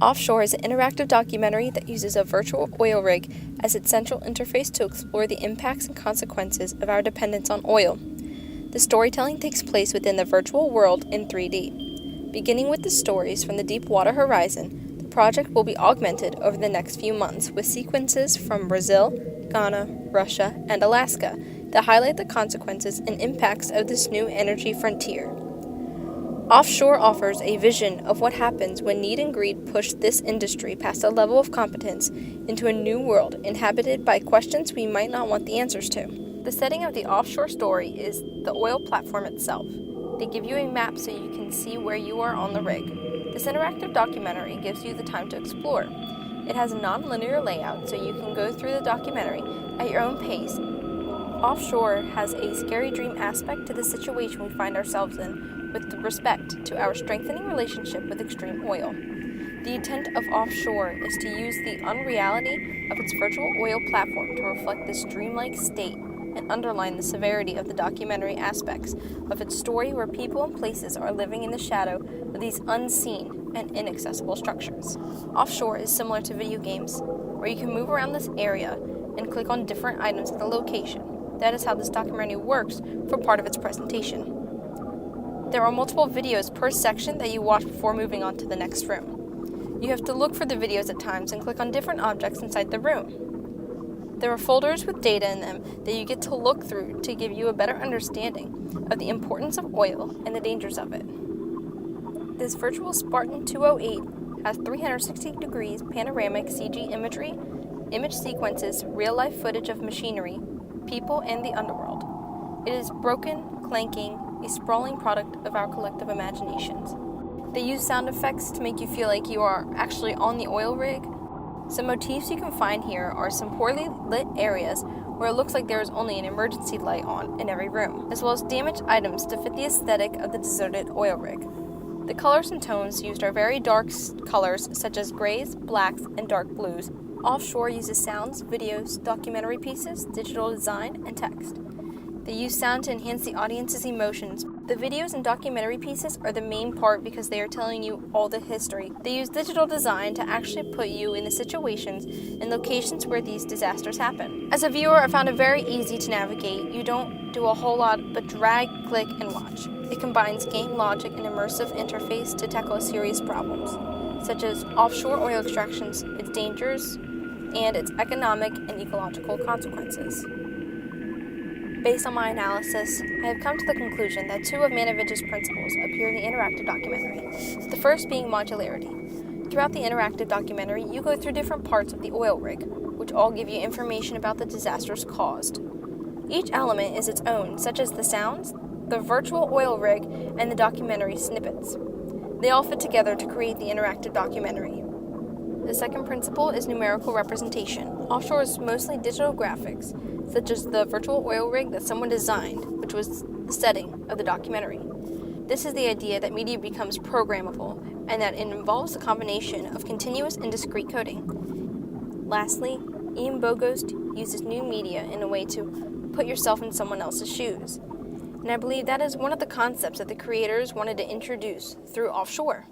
Offshore is an interactive documentary that uses a virtual oil rig as its central interface to explore the impacts and consequences of our dependence on oil. The storytelling takes place within the virtual world in 3D. Beginning with the stories from the deep water horizon, the project will be augmented over the next few months with sequences from Brazil, Ghana, Russia, and Alaska that highlight the consequences and impacts of this new energy frontier. Offshore offers a vision of what happens when need and greed push this industry past a level of competence into a new world inhabited by questions we might not want the answers to. The setting of the offshore story is the oil platform itself. They give you a map so you can see where you are on the rig. This interactive documentary gives you the time to explore. It has a non-linear layout so you can go through the documentary at your own pace. Offshore has a scary dream aspect to the situation we find ourselves in with respect to our strengthening relationship with extreme oil. The intent of Offshore is to use the unreality of its virtual oil platform to reflect this dreamlike state and underline the severity of the documentary aspects of its story where people and places are living in the shadow of these unseen and inaccessible structures. Offshore is similar to video games, where you can move around this area and click on different items at the location. That is how this documentary works for part of its presentation. There are multiple videos per section that you watch before moving on to the next room. You have to look for the videos at times and click on different objects inside the room. There are folders with data in them that you get to look through to give you a better understanding of the importance of oil and the dangers of it. This virtual Spartan 208 has 360 degrees panoramic CG imagery, image sequences, real-life footage of machinery, people, and the underworld. It is broken, clanking, a sprawling product of our collective imaginations. They use sound effects to make you feel like you are actually on the oil rig. Some motifs you can find here are some poorly lit areas where it looks like there is only an emergency light on in every room, as well as damaged items to fit the aesthetic of the deserted oil rig. The colors and tones used are very dark colors such as grays, blacks, and dark blues. Offshore uses sounds, videos, documentary pieces, digital design, and text. They use sound to enhance the audience's emotions. The videos and documentary pieces are the main part because they are telling you all the history. They use digital design to actually put you in the situations and locations where these disasters happen. As a viewer, I found it very easy to navigate. You don't do a whole lot but drag, click, and watch. It combines game logic and immersive interface to tackle serious problems, such as offshore oil extractions, its dangers, and its economic and ecological consequences. Based on my analysis, I have come to the conclusion that two of Manovich's principles appear in the interactive documentary, the first being modularity. Throughout the interactive documentary, you go through different parts of the oil rig, which all give you information about the disasters caused. Each element is its own, such as the sounds, the virtual oil rig, and the documentary snippets. They all fit together to create the interactive documentary. The second principle is numerical representation. Offshore is mostly digital graphics, such as the virtual oil rig that someone designed, which was the setting of the documentary. This is the idea that media becomes programmable and that it involves a combination of continuous and discrete coding. Lastly, Ian Bogost uses new media in a way to put yourself in someone else's shoes. And I believe that is one of the concepts that the creators wanted to introduce through Offshore.